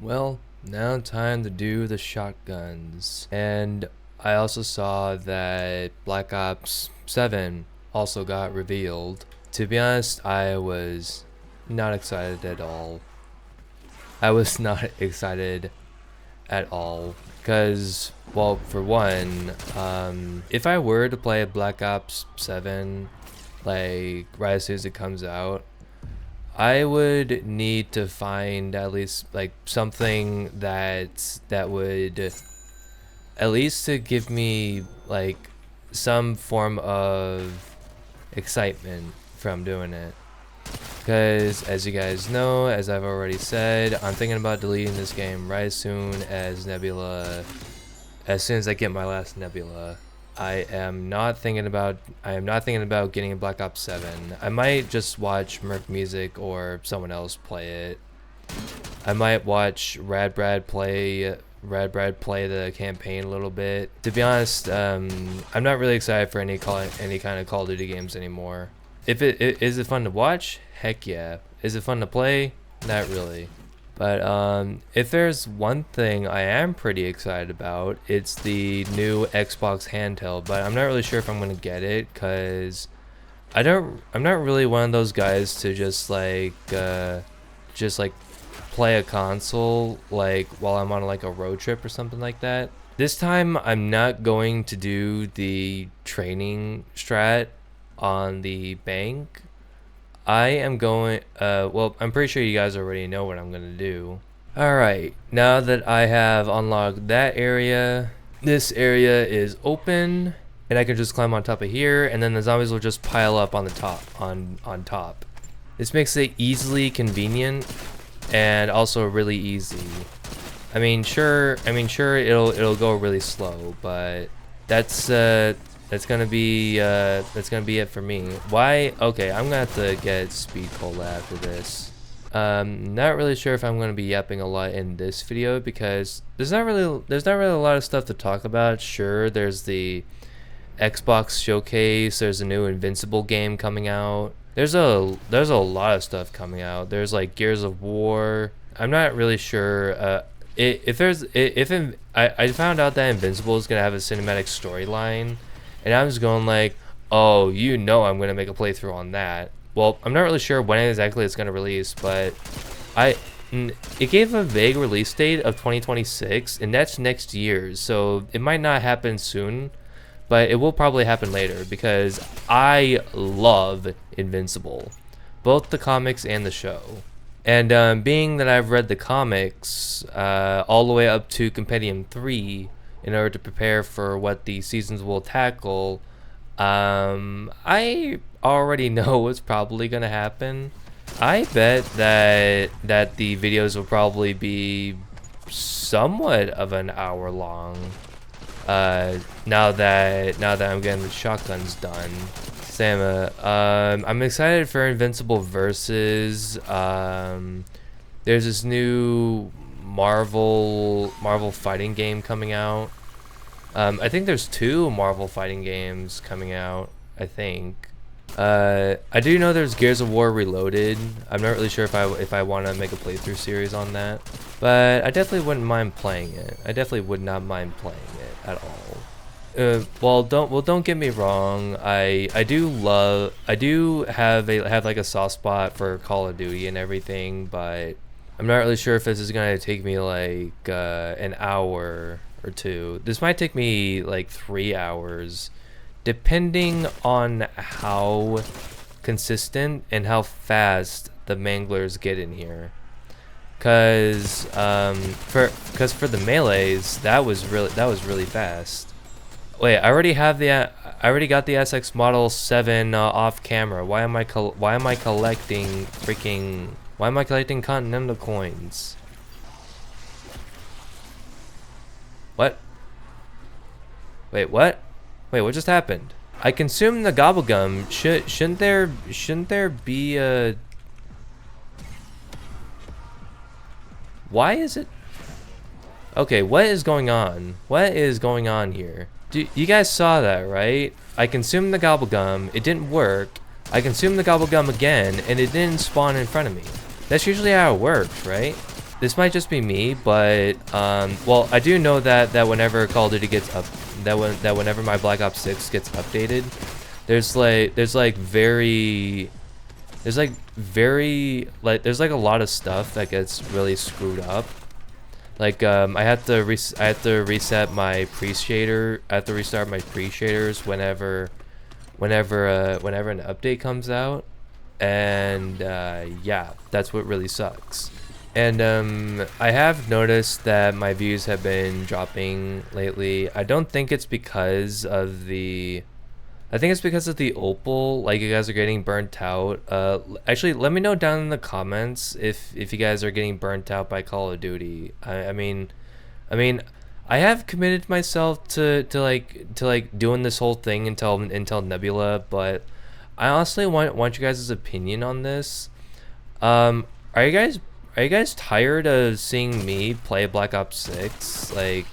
Well, now time to do the shotguns. And I also saw that Black Ops 7 also got revealed. To be honest, I was not excited at all. I was not excited at all. Because, well, for one, if I were to play Black Ops 7, like, right as soon as it comes out, I would need to find at least like something that would at least to give me like some form of excitement from doing it. Because as you guys know, as I've already said, I'm thinking about deleting this game right as soon as I get my last Nebula. I am not thinking about getting a Black Ops 7. I might just watch Merc Music or someone else play it. I might watch Rad Brad play the campaign a little bit. To be honest, I'm not really excited for any kind of Call of Duty games anymore. Is it fun to watch? Heck yeah. Is it fun to play? Not really. But if there's one thing I am pretty excited about, it's the new Xbox handheld. But I'm not really sure if I'm gonna get it, cause I'm not really one of those guys to just like play a console like while I'm on like a road trip or something like that. This time I'm not going to do the training strat on the bank. I am going, well, I'm pretty sure you guys already know what I'm going to do. Alright, now that I have unlocked that area, this area is open, and I can just climb on top of here, and then the zombies will just pile up on the top, on top. This makes it easily convenient, and also really easy. I mean, sure, it'll go really slow, but that's gonna be it for me. Why? Okay, I'm gonna have to get speed cola after this. Not really sure if I'm gonna be yapping a lot in this video because there's not really a lot of stuff to talk about. Sure, there's the Xbox showcase. There's a new Invincible game coming out. There's a lot of stuff coming out. There's like Gears of War. I'm not really sure. I found out that Invincible is gonna have a cinematic storyline. And I was going like, oh, you know I'm going to make a playthrough on that. Well, I'm not really sure when exactly it's going to release, but it gave a vague release date of 2026, and that's next year. So it might not happen soon, but it will probably happen later because I love Invincible, both the comics and the show. And being that I've read the comics all the way up to Compendium 3, in order to prepare for what the seasons will tackle, I already know what's probably gonna happen. I bet that the videos will probably be somewhat of an hour long. Now that I'm getting the shotguns done. Sama, I'm excited for Invincible versus. There's this new Marvel fighting game coming out. I think there's 2 Marvel fighting games coming out, I think. I do know there's Gears of War Reloaded. I'm not really sure if I want to make a playthrough series on that, but I definitely wouldn't mind playing it. I definitely would not mind playing it at all. Well, don't get me wrong. I do have like a soft spot for Call of Duty and everything, but I'm not really sure if this is gonna take me like an hour or 2. This might take me like 3 hours, depending on how consistent and how fast the manglers get in here. Cause for the melees, that was really fast. Wait, I already got the SX Model 7 off camera. Why am I collecting Continental coins? What? Wait, what? Wait, what just happened? I consumed the gobblegum. Shouldn't there be a... Why is it... Okay, what is going on? What is going on here? You guys saw that, right? I consumed the gobblegum. It didn't work. I consumed the gobblegum again, and it didn't spawn in front of me. That's usually how it works, right? this might just be me, but well, I do know that whenever Call of Duty gets up, whenever my Black Ops 6 gets updated, there's like a lot of stuff that gets really screwed up. Like I have to reset my pre-shader. I have to restart my pre-shaders whenever an update comes out, and yeah, that's what really sucks. And I have noticed that my views have been dropping lately. I don't think it's because of the Opal. Like, you guys are getting burnt out. Actually, let me know down in the comments if you guys are getting burnt out by Call of Duty. I mean, I have committed myself to doing this whole thing until Nebula, but I honestly want you guys' opinion on this. Are you guys tired of seeing me play Black Ops 6? Like,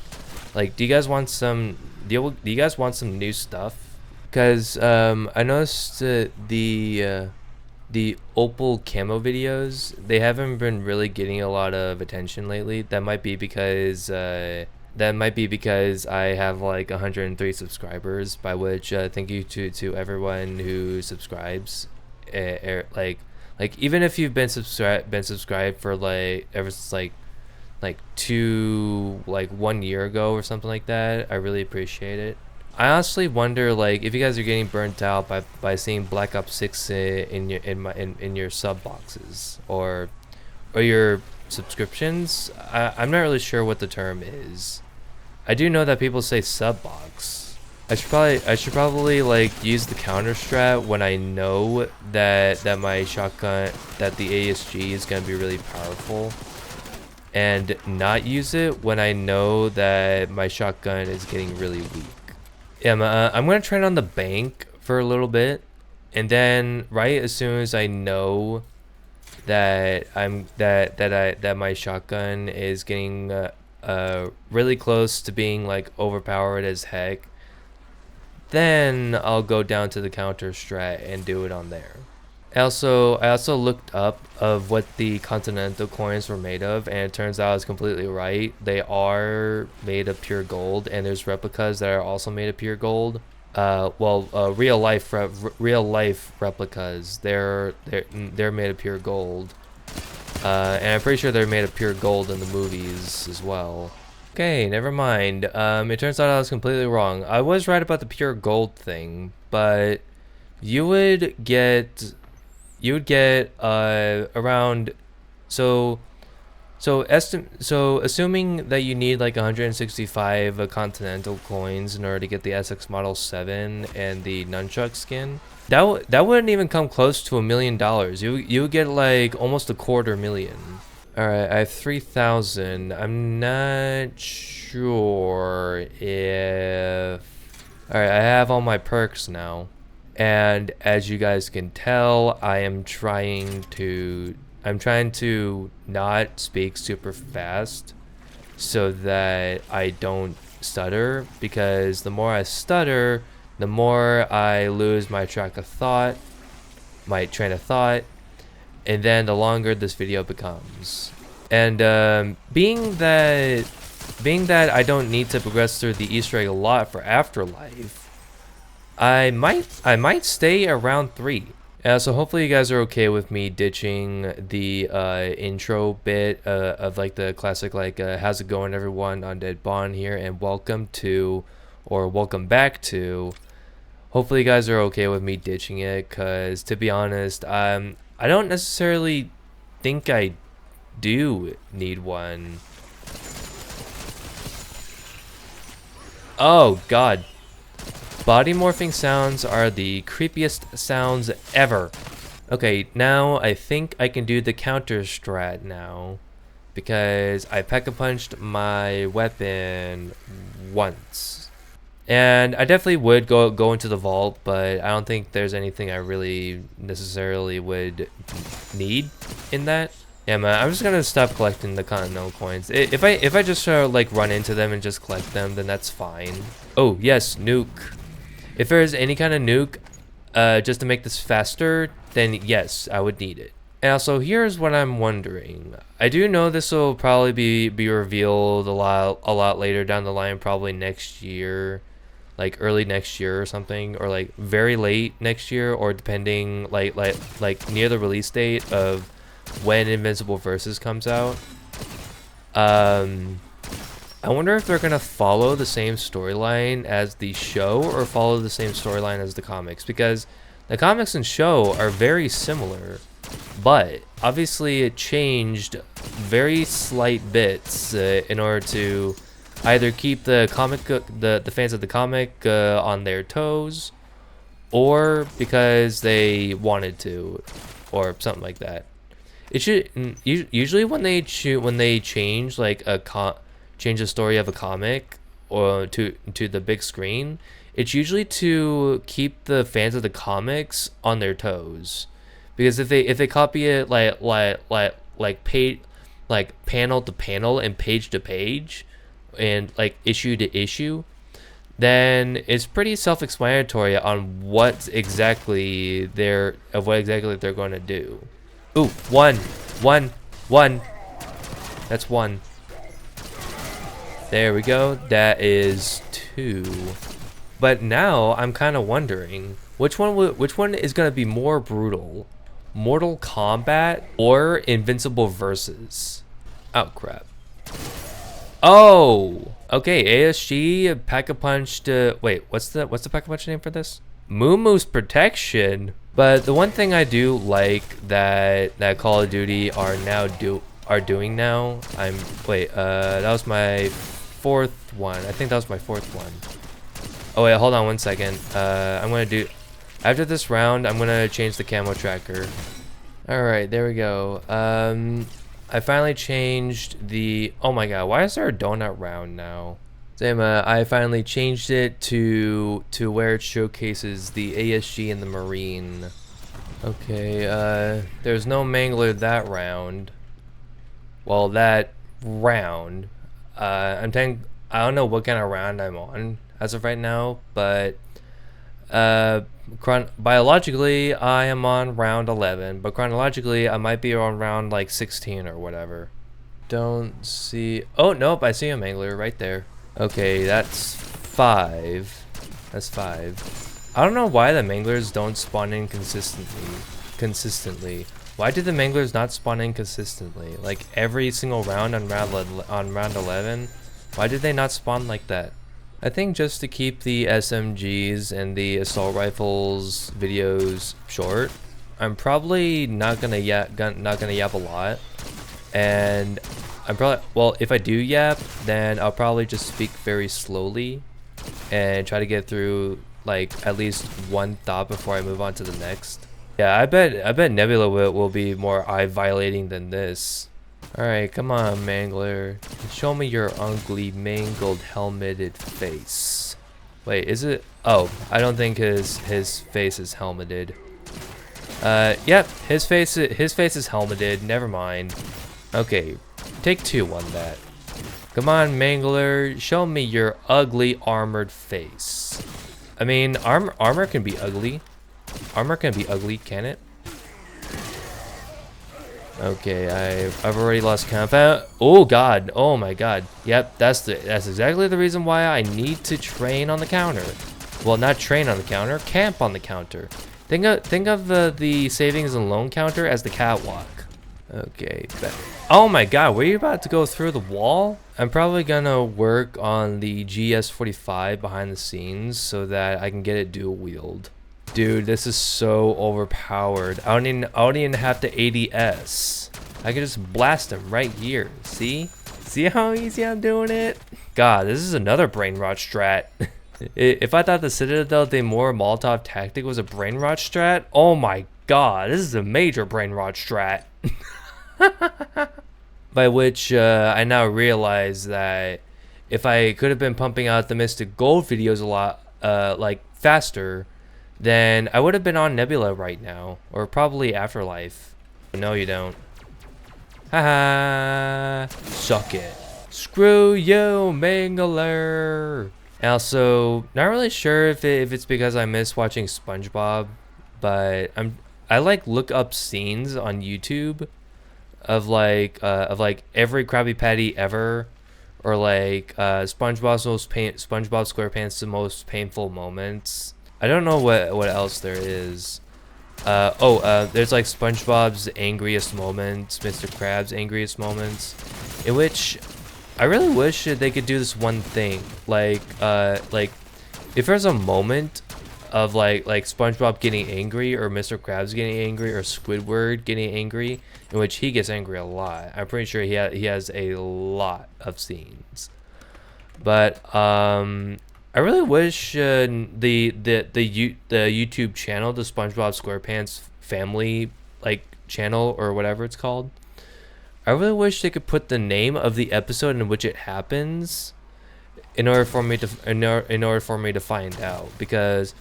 do you guys want some new stuff? Because I noticed the Opal camo videos, they haven't been really getting a lot of attention lately. That might be because I have like 103 subscribers, by which thank you to everyone who subscribes. Like even if you've been subscribed for like ever since like 1 year ago or something like that, I really appreciate it. I honestly wonder, like, if you guys are getting burnt out by seeing Black Ops 6 in your sub boxes or your subscriptions. I'm not really sure what the term is. I do know that people say sub box. I should probably like use the counter strat when I know that my shotgun, that the ASG is gonna be really powerful, and not use it when I know that my shotgun is getting really weak. Yeah, I'm gonna try it on the bank for a little bit, and then right as soon as I know that my shotgun is getting really close to being like overpowered as heck, then I'll go down to the counter strat and do it on there. I also looked up of what the Continental coins were made of, and it turns out I was completely right. They are made of pure gold, and there's replicas that are also made of pure gold. Real life replicas, they're made of pure gold, and I'm pretty sure they're made of pure gold in the movies as well. Okay, never mind. It turns out I was completely wrong. I was right about the pure gold thing, but you would get around assuming that you need like 165 Continental coins in order to get the SX Model 7 and the nunchuck skin, that wouldn't even come close to $1 million. You would get like almost $250,000. All right, I have 3,000. I'm not sure if. All right, I have all my perks now. And as you guys can tell, I'm trying to not speak super fast so that I don't stutter, because the more I stutter, the more I lose my train of thought, and then the longer this video becomes. And being that I don't need to progress through the Easter egg a lot for Afterlife, I might stay around 3. So hopefully you guys are okay with me ditching the intro bit of like the classic like how's it going everyone, Undead Bond here, and welcome back to. Hopefully you guys are okay with me ditching it, because to be honest, I don't necessarily think I do need one. Oh god. Body morphing sounds are the creepiest sounds ever. Okay, now I think I can do the counter strat now, because I P.E.K.K.A.punched my weapon once. And I definitely would go into the vault, but I don't think there's anything I really necessarily would need in that. Yeah, man, I'm just gonna stop collecting the Continental coins. If I just like run into them and just collect them, then that's fine. Oh yes, nuke. If there's any kind of nuke, just to make this faster, then yes, I would need it. And also, here's what I'm wondering. I do know this will probably be revealed a lot later down the line, probably next year, like early next year or something, or like very late next year, or depending like near the release date of when Invincible Versus comes out. I wonder if they're gonna follow the same storyline as the show or follow the same storyline as the comics, because the comics and show are very similar, but obviously it changed very slight bits in order to either keep the the fans of the comic on their toes, or because they wanted to, or something like that. It should usually when they change like change the story of a comic or to the big screen, it's usually to keep the fans of the comics on their toes, because if they copy it page like panel to panel and page to page and like issue to issue, then it's pretty self-explanatory on what exactly they're going to do. Ooh, one. That's one. There we go. That is two. But now I'm kind of wondering which one is gonna be more brutal, Mortal Kombat or Invincible Versus? Oh crap. Oh, okay. ASG Pack-a-Punch. Wait, what's the Pack-a-Punch name for this? Moose Protection. But the one thing I do like that Call of Duty are doing now. That was my fourth one. I think that was my fourth one. Oh wait, hold on one second. I'm gonna do after this round. I'm gonna change the camo tracker. All right, there we go. I finally changed the. Oh my god, why is there a donut round now? Same. I finally changed it to where it showcases the ASG and the Marine. Okay. There's no Mangler that round. Well, that round. I don't know what kind of round I'm on as of right now, but biologically I am on round 11, but chronologically I might be on round like 16 or whatever. Don't see. Oh nope, I see a Mangler right there. Okay, that's 5. That's 5. I don't know why the Manglers don't spawn in consistently. Why do the Manglers not spawn in consistently? Like every single round on round 11? Why did they not spawn like that? I think just to keep the SMGs and the assault rifles videos short, I'm probably not gonna yap a lot, and I'm probably, well, if I do yap, then I'll probably just speak very slowly and try to get through like at least one thought before I move on to the next. Yeah, I bet Nebula will be more eye violating than this. Alright, come on, Mangler. Show me your ugly, mangled, helmeted face. Wait, is it? Oh, I don't think his face is helmeted. Yep, his face is helmeted. Never mind. Okay, take 2 on that. Come on, Mangler. Show me your ugly, armored face. I mean, armor can be ugly. Armor can be ugly, can it? Okay, I've already lost count. Oh god, oh my god. Yep, that's exactly the reason why I need to train on the counter. Well, not train on the counter, camp on the counter. Think of the savings and loan counter as the catwalk. Okay, oh my god, were you about to go through the wall? I'm probably gonna work on the GS45 behind the scenes so that I can get it dual wield. Dude, this is so overpowered. I don't even have to ADS. I can just blast him right here. See? See how easy I'm doing it? God, this is another Brainrot strat. If I thought the Citadel de More Molotov tactic was a Brainrot strat, oh my god, this is a major Brainrot strat. By which I now realize that if I could have been pumping out the Mystic Gold videos a lot like faster, then I would have been on Nebula right now, or probably Afterlife. No, you don't. Haha, suck it. Screw you, Mangler. Also, not really sure if it's because I miss watching SpongeBob, but I like look up scenes on YouTube of like every Krabby Patty ever, or like SpongeBob SquarePants the most painful moments. I don't know what else there is. There's like SpongeBob's angriest moments, Mr. Krabs' angriest moments, in which I really wish that they could do this one thing. Like if there's a moment of like SpongeBob getting angry, or Mr. Krabs getting angry, or Squidward getting angry, in which he gets angry a lot. I'm pretty sure he has a lot of scenes. But I really wish the YouTube channel, the SpongeBob SquarePants family like channel or whatever it's called, I really wish they could put the name of the episode in which it happens in order for me to find out, because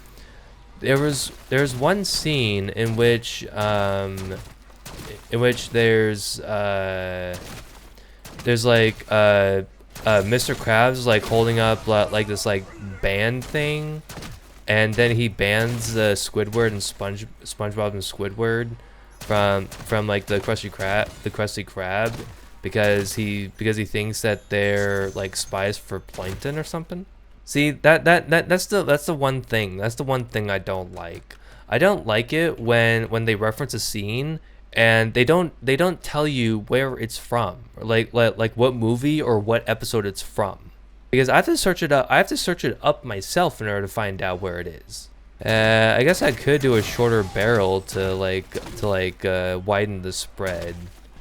there's one scene in which there's like Mr. Krabs like holding up like this like band thing, and then he bans Squidward and SpongeBob and Squidward from like the Krusty Krab, because he thinks that they're like spies for Plankton or something. See, that's the one thing. That's the one thing I don't like. I don't like it when they reference a scene and they don't tell you where it's from, or like what movie or what episode it's from, because I have to search it up. I have to search it up myself in order to find out where it is. I guess I could do a shorter barrel to widen the spread,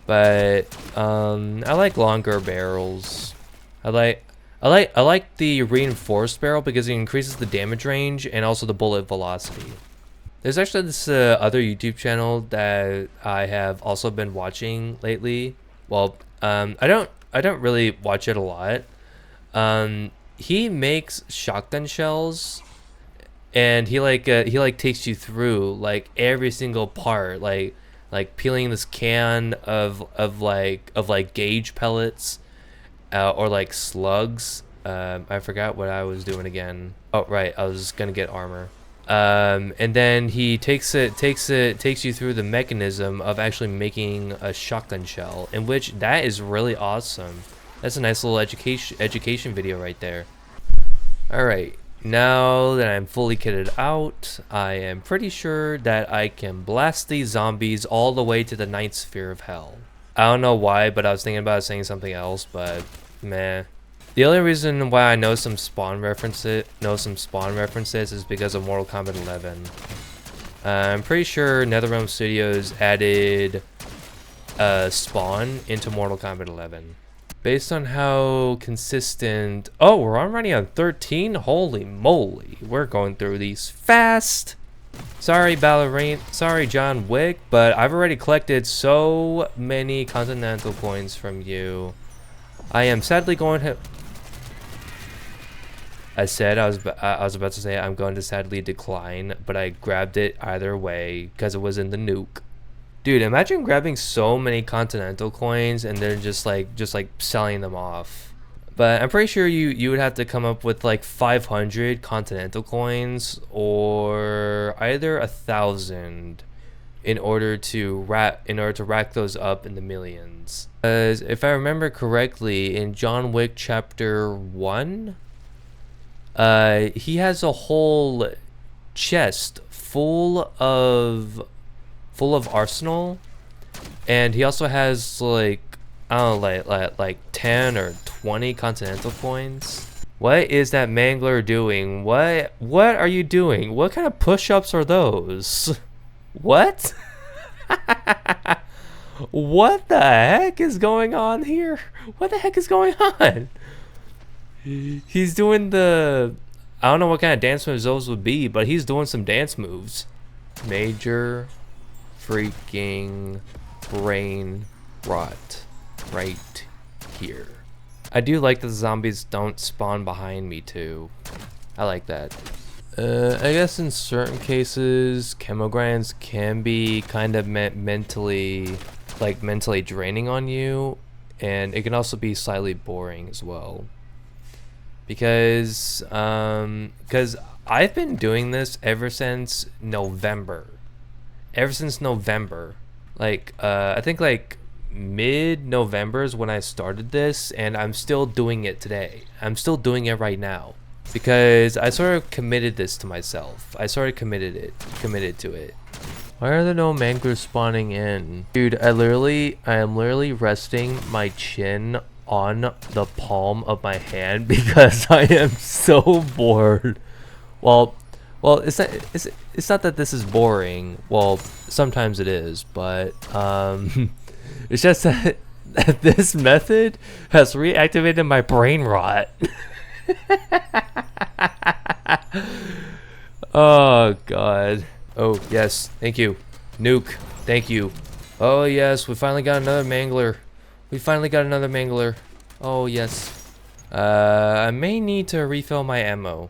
but I like longer barrels. I like the reinforced barrel because it increases the damage range and also the bullet velocity. There's actually this other YouTube channel that I have also been watching lately. Well, I don't really watch it a lot. He makes shotgun shells, and he takes you through like every single part, like peeling this can of gauge pellets, or like slugs. I forgot what I was doing again. Oh right, I was gonna get armor. And then he takes you through the mechanism of actually making a shotgun shell, in which that is really awesome. That's a nice little education video right there. All right, now that I'm fully kitted out, I am pretty sure that I can blast these zombies all the way to the 9th sphere of hell. I don't know why, but I was thinking about saying something else, but meh. The only reason why I know some spawn references is because of Mortal Kombat 11. I'm pretty sure NetherRealm Studios added spawn into Mortal Kombat 11. Based on how consistent... Oh, we're already on 13? Holy moly. We're going through these fast. Sorry, Ballerine. Sorry, John Wick, but I've already collected so many Continental coins from you. I am sadly going to... I was about to say I'm going to sadly decline, but I grabbed it either way because it was in the nuke. Dude, imagine grabbing so many Continental coins and then just like selling them off. But I'm pretty sure you would have to come up with like 500 Continental coins, or either 1,000 in order to rack those up in the millions. As if I remember correctly, in John Wick Chapter 1, he has a whole chest full of arsenal, and he also has like, I don't know, like 10 or 20 Continental coins. What is that mangler doing? What are you doing? What kind of push-ups are those? What? What the heck is going on here? What the heck is going on? He's doing the... I don't know what kind of dance moves those would be, but he's doing some dance moves. Major freaking brain rot right here. I do like that the zombies don't spawn behind me too. I like that. I guess in certain cases, chemo grinds can be kind of mentally draining on you, and it can also be slightly boring as well. Because I've been doing this ever since November, ever since November. Like, I think like mid-November is when I started this, and I'm still doing it today. I'm still doing it right now because I sort of committed this to myself. I sort of committed to it. Why are there no manglers spawning in? Dude, I am literally resting my chin on the palm of my hand because I am so bored. Well, it's not that this is boring. Well, sometimes it is, but it's just that this method has reactivated my brain rot. Oh god. Oh yes, thank you. Nuke, thank you. Oh yes, we finally got another mangler. Oh yes. I may need to refill my ammo.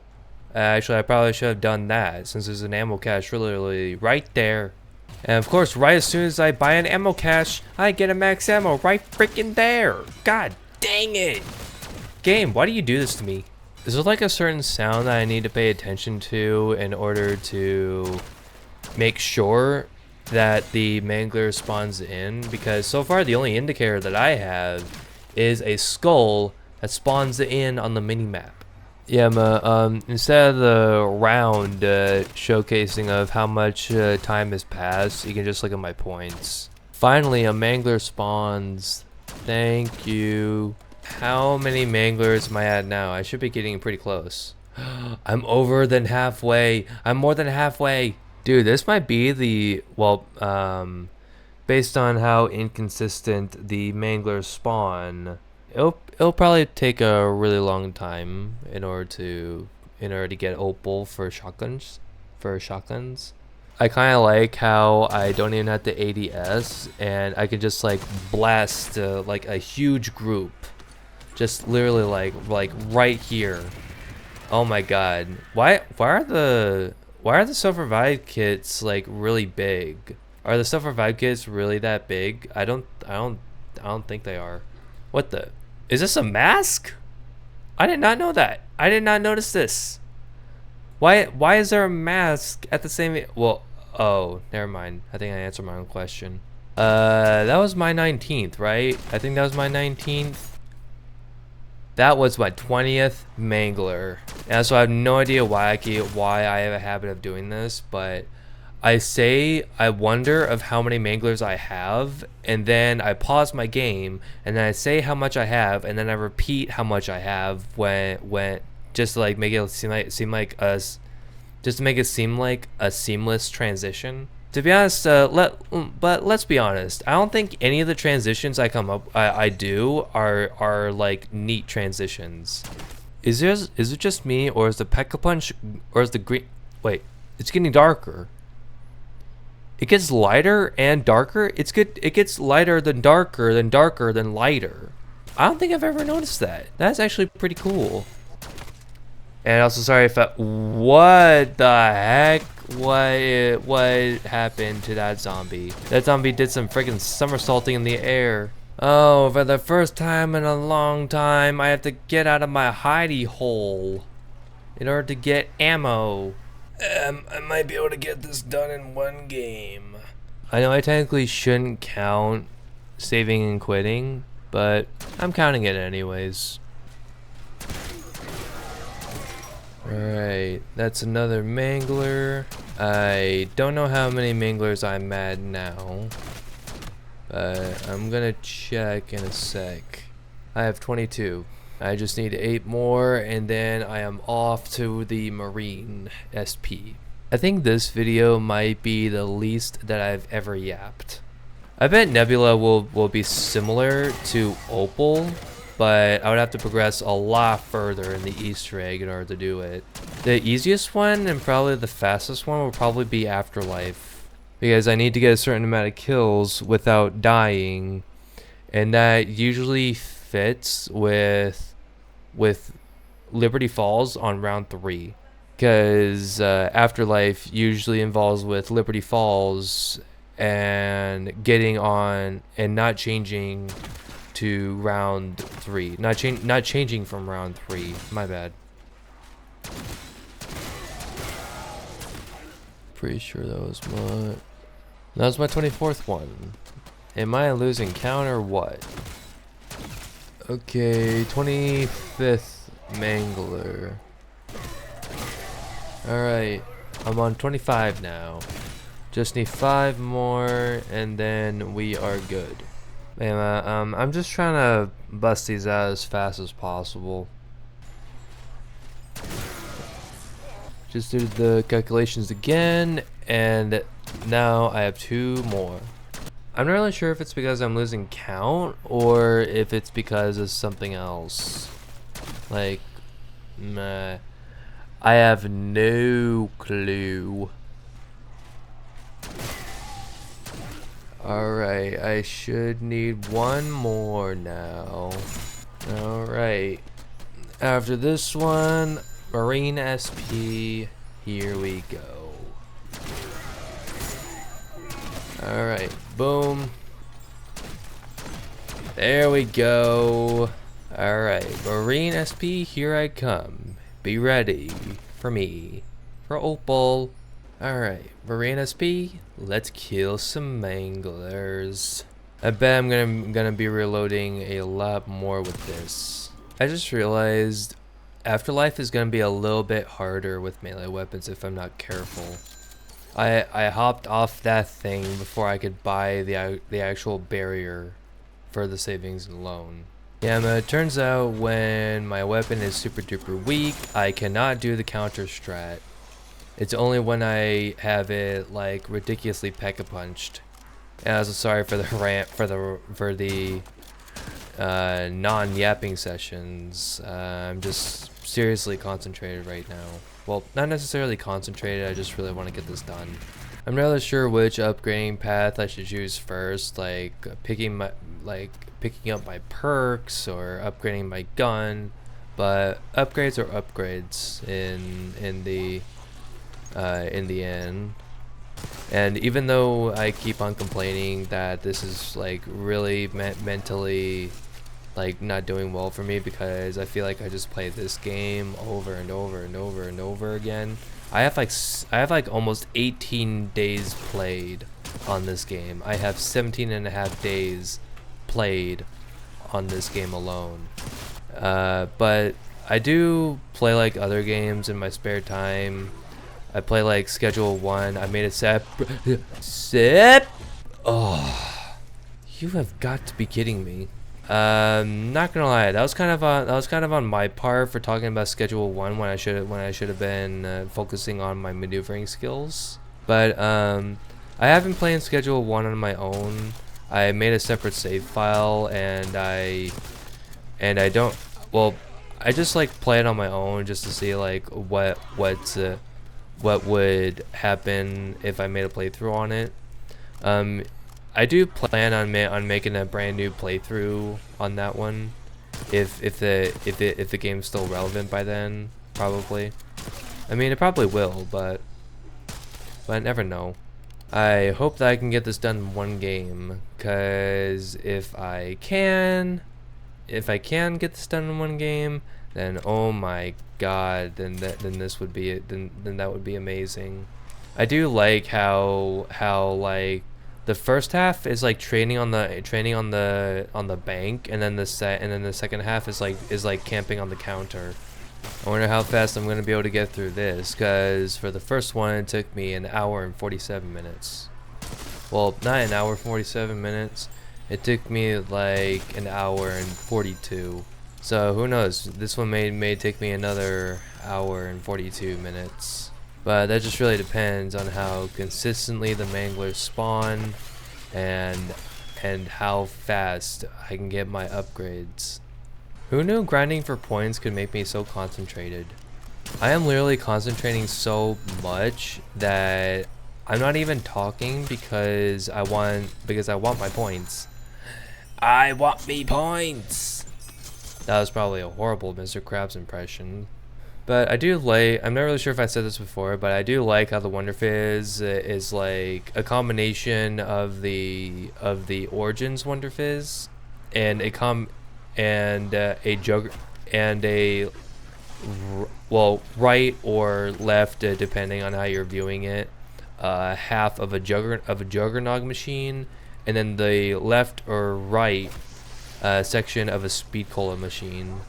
Actually, I probably should have done that since there's an ammo cache literally right there. And of course, right as soon as I buy an ammo cache, I get a max ammo right freaking there. God dang it. Game, why do you do this to me? Is there like a certain sound that I need to pay attention to in order to make sure that the mangler spawns in? Because so far the only indicator that I have is a skull that spawns in on the minimap. Yeah, instead of the round showcasing of how much time has passed, you can just look at my points. Finally, a mangler spawns. Thank you. How many manglers am I at now? I should be getting pretty close. I'm over than halfway. I'm more than halfway. Dude, this might be the, well, based on how inconsistent the manglers spawn, it'll probably take a really long time in order to get Opal for shotguns. I kind of like how I don't even have to ADS and I can just like blast like a huge group, just literally like right here. Oh my god, why are the self-revive kits like really big? Are the self-revive kits really that big? I don't think they are. What the? Is this a mask? I did not know that. I did not notice this. Why is there a mask at the same? Well, oh, never mind. I think I answered my own question. That was my 19th, right? I think that was my 19th. That was my 20th mangler. And so I have no idea why I have a habit of doing this, but I wonder of how many manglers I have, and then I pause my game, and then I say how much I have, and then I repeat how much I have when just to like make it seem like a seamless transition. To be honest, but let's be honest. I don't think any of the transitions I do are like neat transitions. Is it just me, or is the P.E.K.K.A. punch, or is the green? Wait, it's getting darker. It gets lighter and darker. It gets lighter than darker than darker than lighter. I don't think I've ever noticed that. That's actually pretty cool. And also, sorry if what the heck? What happened to that zombie? That zombie did some freaking somersaulting in the air. Oh, for the first time in a long time, I have to get out of my hidey hole in order to get ammo. I might be able to get this done in one game. I know I technically shouldn't count saving and quitting, but I'm counting it anyways. Alright, that's another mangler. I don't know how many manglers I'm at now, but I'm gonna check in a sec. I have 22. I just need 8 more, and then I am off to the Marine SP. I think this video might be the least that I've ever yapped. I bet Nebula will be similar to Opal, but I would have to progress a lot further in the Easter egg in order to do it. The easiest one and probably the fastest one will probably be Afterlife, because I need to get a certain amount of kills without dying, and that usually fits with Liberty Falls on round 3, because Afterlife usually involves with Liberty Falls and getting on and not changing to round 3, not changing from round 3. My bad. Pretty sure that was what. That was my 24th one. Am I a losing count or what? Okay, 25th Mangler. Alright, I'm on 25 now. Just need 5 more and then we are good. Man, I'm just trying to bust these out as fast as possible. Just did the calculations again, and now I have 2 more. I'm not really sure if it's because I'm losing count or if it's because of something else. Like, meh. I have no clue. Alright, I should need 1 more now. Alright. After this one, Marine SP, here we go. Alright, boom. There we go. Alright, Marine SP, here I come. Be ready for me. For Opal. Alright, Marine SP, let's kill some manglers. I bet I'm gonna be reloading a lot more with this. I just realized Afterlife is gonna be a little bit harder with melee weapons if I'm not careful. I hopped off that thing before I could buy the actual barrier for the savings alone. Yeah, but it turns out when my weapon is super duper weak, I cannot do the counter strat. It's only when I have it like ridiculously peck-a-punched. And I'm so sorry for the rant for the non-yapping sessions. I'm just seriously concentrated right now. Well, not necessarily concentrated, I just really want to get this done. I'm not really sure which upgrading path I should choose first, like picking up my perks or upgrading my gun, but upgrades are upgrades in the end. And even though I keep on complaining that this is like really mentally like not doing well for me because I feel like I just play this game over and over and over and over again. I have like almost 18 days played on this game. I have 17 and a half days played on this game alone. But I do play like other games in my spare time. I play like Schedule 1. I made a sip. Oh, you have got to be kidding me. Not gonna lie, that was kind of on my part for talking about Schedule 1 when I should have been focusing on my maneuvering skills. But I have been playing Schedule 1 on my own. I made a separate save file and I don't, well, I just like play it on my own just to see like what would happen if I made a playthrough on it. I do plan on making a brand new playthrough on that one, if the game's still relevant by then, probably. I mean, it probably will, but I never know. I hope that I can get this done in 1 game, cause if I can get this done in 1 game, then oh my god, then this would be it. Then that would be amazing. I do like how like the first half is like training on the bank, and then the second half is like camping on the counter. I wonder how fast I'm gonna be able to get through this, cause for the first one it took me 1 hour and 47 minutes. Well, not 1 hour 47 minutes. It took me like 1 hour and 42. So who knows? This one may take me another 1 hour and 42 minutes. But that just really depends on how consistently the manglers spawn and how fast I can get my upgrades. Who knew grinding for points could make me so concentrated? I am literally concentrating so much that I'm not even talking because I want my points. I want me points. That was probably a horrible Mr. Krabs impression. But I do like, I'm not really sure if I said this before, but I do like how the Wonder Fizz is like a combination of the Origins Wonder Fizz and a well, right or left, depending on how you're viewing it, half of a juggernaut machine, and then the left or right section of a speed cola machine.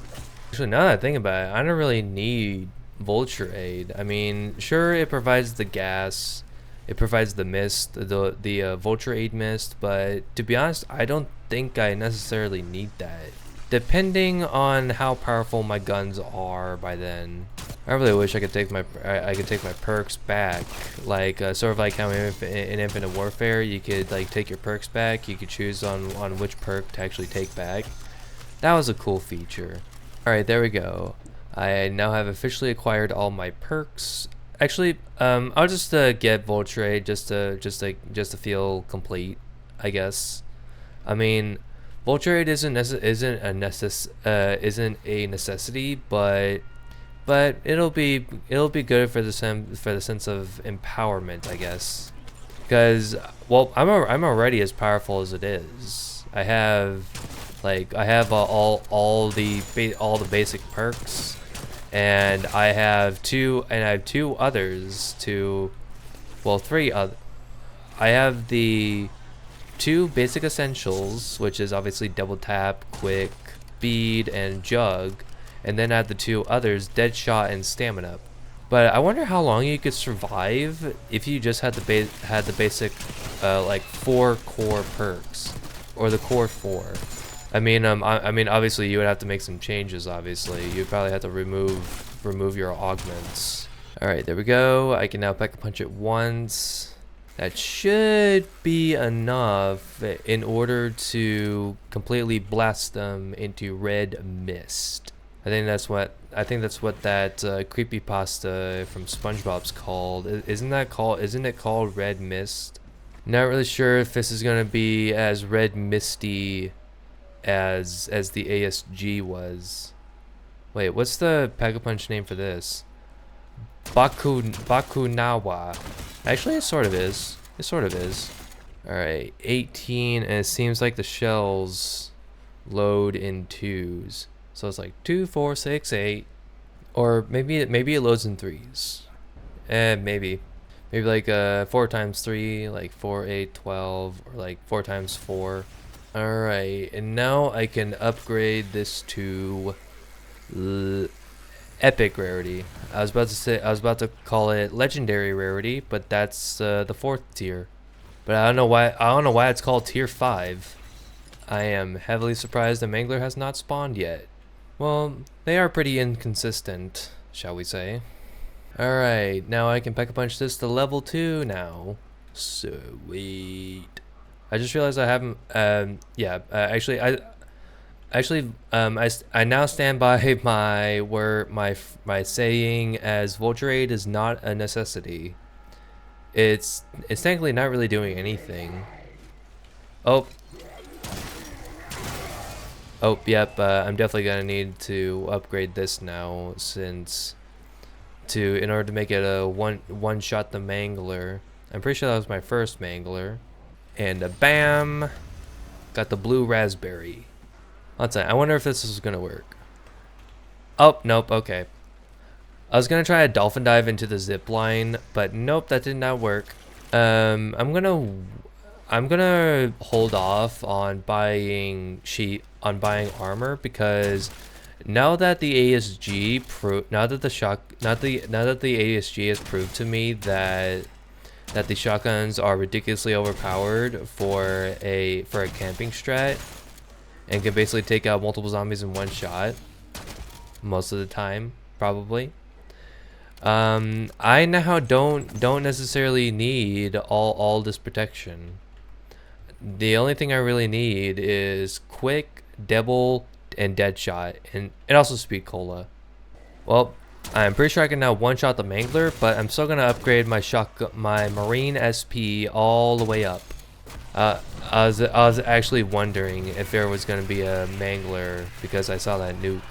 Actually, now that I think about it, I don't really need Vulture Aid. I mean, sure, it provides the gas, it provides the mist, the Vulture Aid mist, but to be honest, I don't think I necessarily need that. Depending on how powerful my guns are by then. I really wish I could take my perks back, like sort of like how in Infinite Warfare you could like take your perks back. You could choose on which perk to actually take back. That was a cool feature. All right, there we go. I now have officially acquired all my perks. Actually, I'll just get Vulture Aid just to feel complete, I guess. I mean, Vulture Aid isn't a necessity, but it'll be good for the sense of empowerment, I guess. Because well, I'm already as powerful as it is. I have all the basic perks, and I have two others three other. I have the 2 basic essentials, which is obviously double tap, quick, speed, and jug, and then I have the 2 others, Deadshot and Stamina. But I wonder how long you could survive if you just had the basic like 4 core perks, or the core 4. I mean, obviously you would have to make some changes. Obviously, you'd probably have to remove your augments. All right, there we go. I can now pack a punch it once. That should be enough in order to completely blast them into red mist. I think that's what that creepypasta from SpongeBob's called. Isn't it called red mist? Not really sure if this is gonna be as red misty as the ASG was. Wait, what's the Pack-a-Punch name for this? Bakunawa. Actually, it sort of is. Alright, 18, and it seems like the shells load in 2s. So it's like 2, 4, 6, 8. Or maybe it loads in 3s. Maybe like 4 times 3, like 4, 8, 12, or like 4 times 4. Alright, and now I can upgrade this to epic rarity. I was about to call it legendary rarity, but that's the 4th tier. But I don't know why it's called tier 5. I am heavily surprised the Mangler has not spawned yet. Well, they are pretty inconsistent, shall we say. Alright, now I can Pack-a-Punch this to level 2 now. Sweet. I just realized I haven't, I now stand by my saying, as Vulture Aid is not a necessity. It's technically not really doing anything. Oh, yep, I'm definitely gonna need to upgrade this now, in order to make it a one shot the Mangler. I'm pretty sure that was my first Mangler. And bam, got the blue raspberry. I wonder if this is gonna work. Oh, nope, okay. I was gonna try a dolphin dive into the zip line, but nope, that did not work. I'm gonna hold off on buying armor, because now that the ASG has proved to me that the shotguns are ridiculously overpowered for a camping strat, and can basically take out multiple zombies in one shot most of the time, probably. I now don't necessarily need all this protection. The only thing I really need is quick, Devil, and Deadshot, and also Speed Cola. Well, I'm pretty sure I can now one-shot the Mangler, but I'm still gonna upgrade my Marine SP all the way up. I was actually wondering if there was gonna be a Mangler, because I saw that nuke.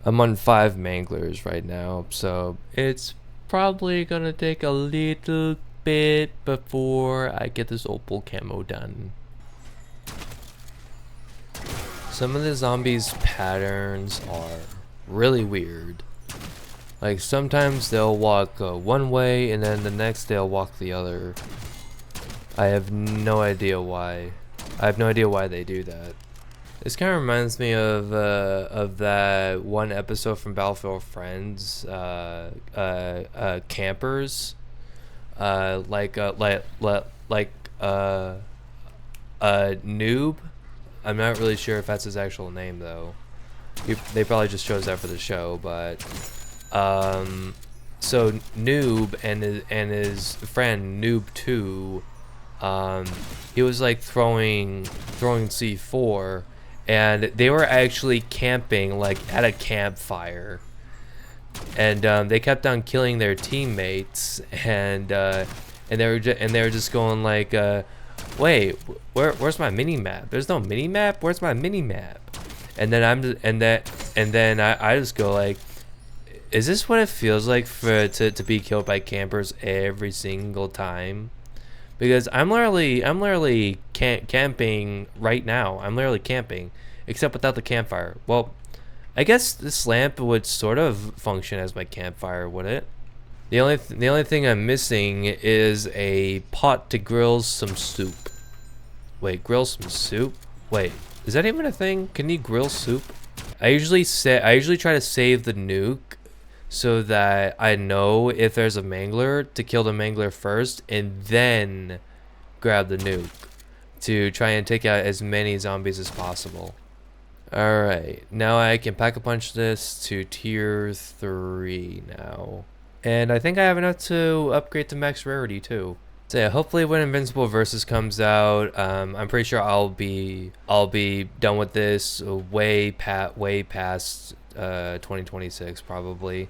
I'm on 5 Manglers right now, so it's probably gonna take a little bit before I get this Opal camo done. Some of the zombies' patterns are really weird. Like sometimes they'll walk one way and then the next they'll walk the other. I have no idea why. I have no idea why they do that. This kind of reminds me of that one episode from Battlefield Friends, campers, Noob. I'm not really sure if that's his actual name though. They probably just chose that for the show, but so Noob and his friend Noob 2, he was like throwing C4, and they were actually camping like at a campfire, and they kept on killing their teammates, and they were just going like, wait, where's my mini map? There's no mini map. Where's my mini map? And then I just go like, is this what it feels like to be killed by campers every single time? Because I'm literally camping right now. I'm literally camping, except without the campfire. Well, I guess this lamp would sort of function as my campfire, would it? The only thing I'm missing is a pot to grill some soup. Wait, grill some soup? Wait, is that even a thing? Can you grill soup? I usually try to save the nuke so that I know if there's a mangler to kill the mangler first and then grab the nuke to try and take out as many zombies as possible. Alright, now I can pack a punch this to tier 3 now. And I think I have enough to upgrade to max rarity too. So yeah, hopefully when Invincible Versus comes out, I'm pretty sure I'll be done with this way past 2026 probably.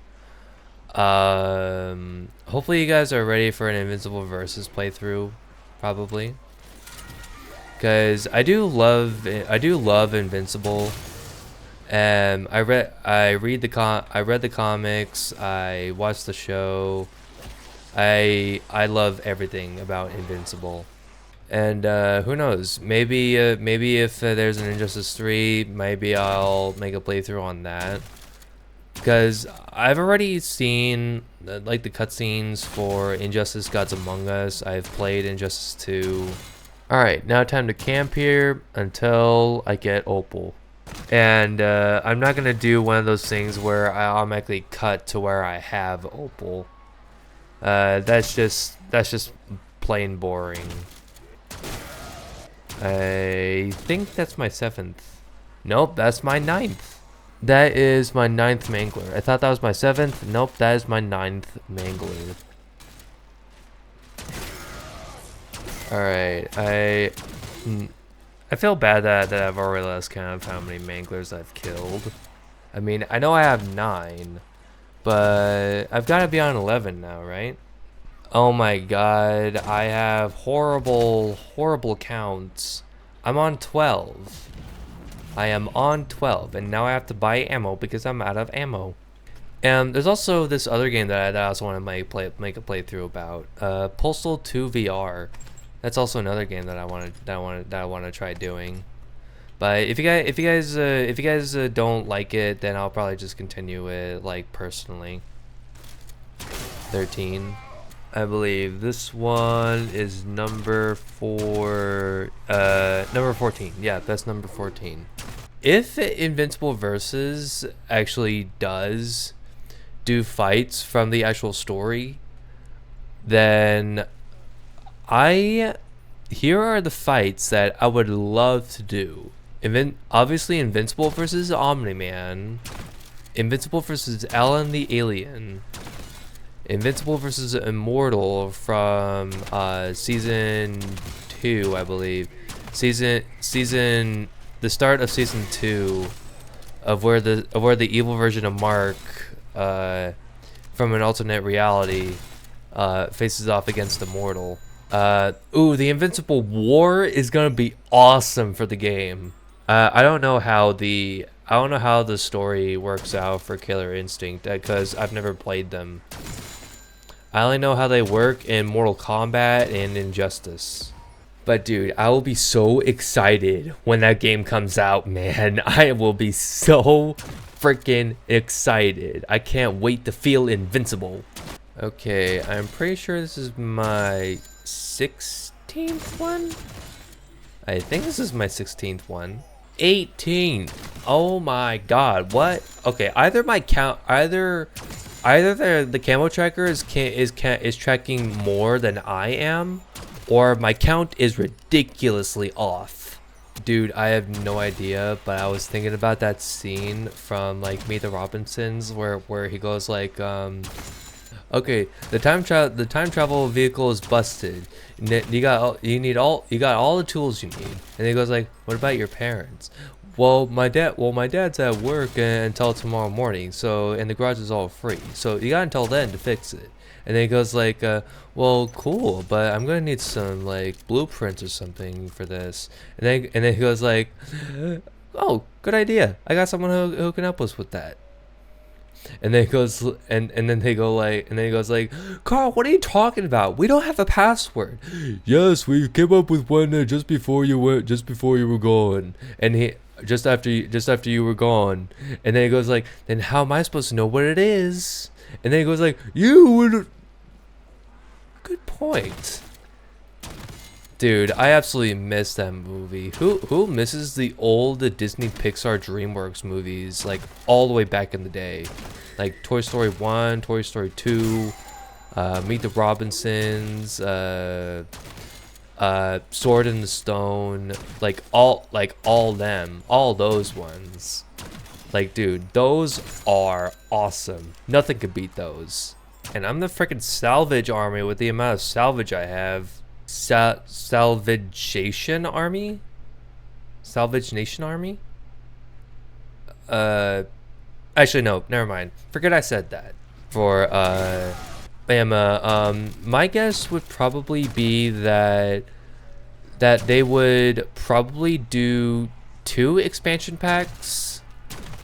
Hopefully you guys are ready for an Invincible Versus playthrough, probably. Because I do love Invincible. I read the comics, I watched the show. I love everything about Invincible. And who knows, maybe if there's an Injustice 3, maybe I'll make a playthrough on that. Because I've already seen like the cutscenes for Injustice Gods Among Us. I've played Injustice 2. Alright, now time to camp here until I get Opal. And I'm not gonna do one of those things where I automatically cut to where I have Opal. That's just plain boring. I think that's my 7th. Nope, that's my 9th. That is my 9th mangler. I thought that was my 7th. Nope, that is my 9th mangler. Alright, I feel bad that I've already lost count of how many manglers I've killed. I mean, I know I have 9, but I've got to be on 11 now, right? Oh my god, I have horrible counts. I'm on 12. I am on 12, and now I have to buy ammo because I'm out of ammo. And there's also this other game that I also want to make a playthrough about, Postal 2 VR. That's also another game that I want to try doing. But if you guys don't like it, then I'll probably just continue it like personally. 13. I believe this one is number 14. Yeah, that's number 14. If Invincible Versus actually does do fights from the actual story, then here are the fights that I would love to do. Obviously Invincible versus Omni-Man, Invincible versus Alan the Alien, Invincible versus Immortal from season 2, I believe. The start of season 2 of where the evil version of Mark from an alternate reality faces off against Immortal. Ooh, the Invincible War is gonna be awesome for the game. I don't know how the story works out for Killer Instinct because I've never played them. I only know how they work in Mortal Kombat and Injustice. But dude, I will be so excited when that game comes out, man. I will be so freaking excited. I can't wait to feel invincible. Okay, I'm pretty sure this is my 16th one. I think this is my 16th one. 18th. Oh my god, what? Okay, either my count, either the camo tracker is tracking more than I am, or my count is ridiculously off. Dude, I have no idea, but I was thinking about that scene from like Meet the Robinsons where he goes like okay, the time travel vehicle is busted. You got all the tools you need. And he goes like, what about your parents? Well, my dad's at work until tomorrow morning. So, and the garage is all free. So you got until then to fix it. And then he goes like, well, cool, but I'm gonna need some like blueprints or something for this. And then he goes like, oh, good idea. I got someone who can help us with that. And then he goes and then he goes like, Carl, what are you talking about? We don't have a password. Yes, we came up with one just before you were gone. And he just after you were gone. And then he goes like, then how am I supposed to know what it is? And then he goes like, you would. Good point. Dude, I absolutely miss that movie. Who misses the old Disney Pixar DreamWorks movies, like all the way back in the day? Like Toy Story 1, Toy Story 2, Meet the Robinsons, Sword in the Stone, all those ones. Like, dude, those are awesome. Nothing could beat those. And I'm the freaking salvage army with the amount of salvage I have. Salvation army? Salvage Nation army? Actually, no, never mind. Forget I said that. For, Bama, my guess would probably be that they would probably do 2 expansion packs,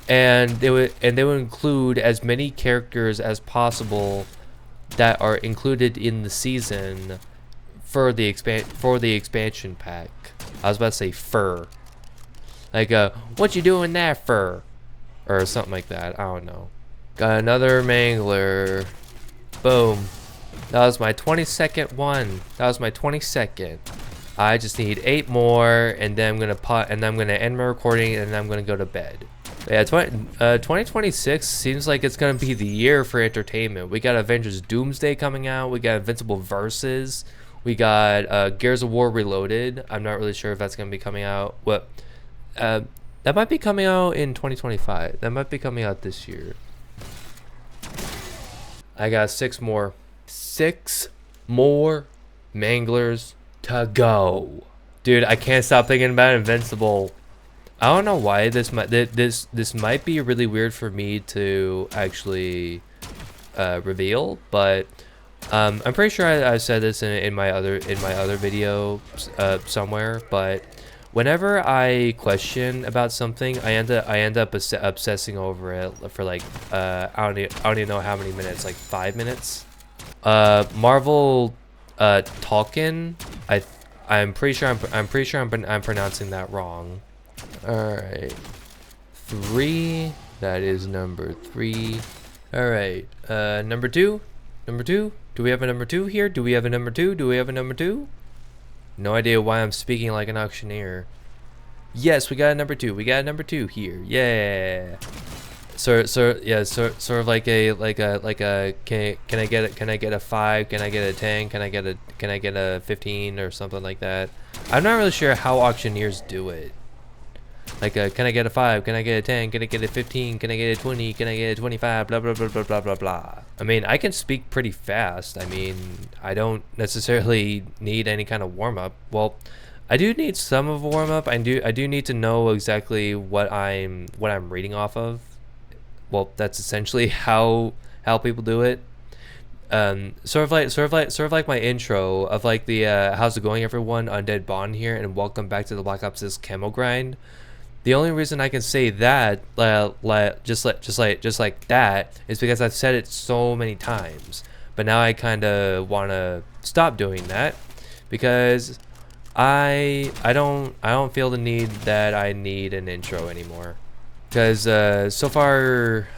and they would include as many characters as possible that are included in the season for the expansion pack. I was about to say fur. Like, what you doing there, fur? Or something like that. I don't know. Got another mangler. Boom. That was my 22nd one. That was my 22nd. I just need 8 more, and then I'm gonna end my recording, and then I'm gonna go to bed. Yeah, 2026 seems like it's gonna be the year for entertainment. We got Avengers Doomsday coming out. We got Invincible Versus. We got Gears of War Reloaded. I'm not really sure if that's gonna be coming out. What? That might be coming out in 2025. That might be coming out this year. I got 6 more. 6 more manglers to go. Dude, I can't stop thinking about Invincible. I don't know why this might be really weird for me to actually reveal, but I'm pretty sure I said this in my other video somewhere, but whenever I question about something, I end up obsessing over it for like I don't even know how many minutes, like 5 minutes. Marvel Tolkien. I'm pretty sure I'm pronouncing that wrong. All right, 3. That is number 3. All right, number 2. Number 2. Do we have a number 2 here? Do we have a number 2? Do we have a number 2? No idea why I'm speaking like an auctioneer. Yes, we got a number 2. We got a number 2 here. Yeah. Sort of like a can I get a 5? Can I get a 10? Can I get a 15 or something like that? I'm not really sure how auctioneers do it. Like, can I get a 5? Can I get a 10? Can I get a 15? Can I get a 20? Can I get a 25? Blah, blah, blah, blah, blah, blah, blah. I mean, I can speak pretty fast. I mean, I don't necessarily need any kind of warm-up. Well, I do need some of a warm-up. I do need to know exactly what I'm reading off of. Well, that's essentially how people do it. Sort of like my intro of like the how's it going, everyone? Undead Bond here, and welcome back to the Black Ops 6 Camo Grind. The only reason I can say that, just like that, is because I've said it so many times. But now I kind of want to stop doing that because I don't feel the need that I need an intro anymore. Because so far,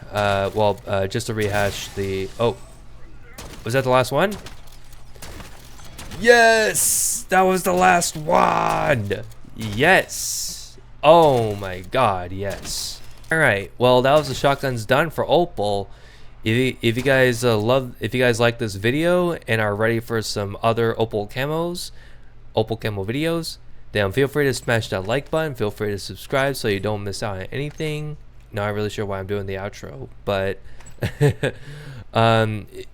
just to rehash the... Oh, was that the last one? Yes! That was the last one! Yes! Oh my god, yes. Alright, well that was the shotguns done for Opal. If you guys if you guys like this video and are ready for some other Opal camo videos, then feel free to smash that like button. Feel free to subscribe so you don't miss out on anything. Not really sure why I'm doing the outro, but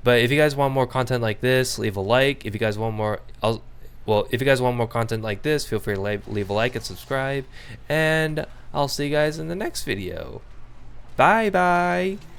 but if you guys want more content like this, leave a like. If you guys want more, if you guys want more content like this, feel free to leave a like and subscribe. And I'll see you guys in the next video. Bye bye.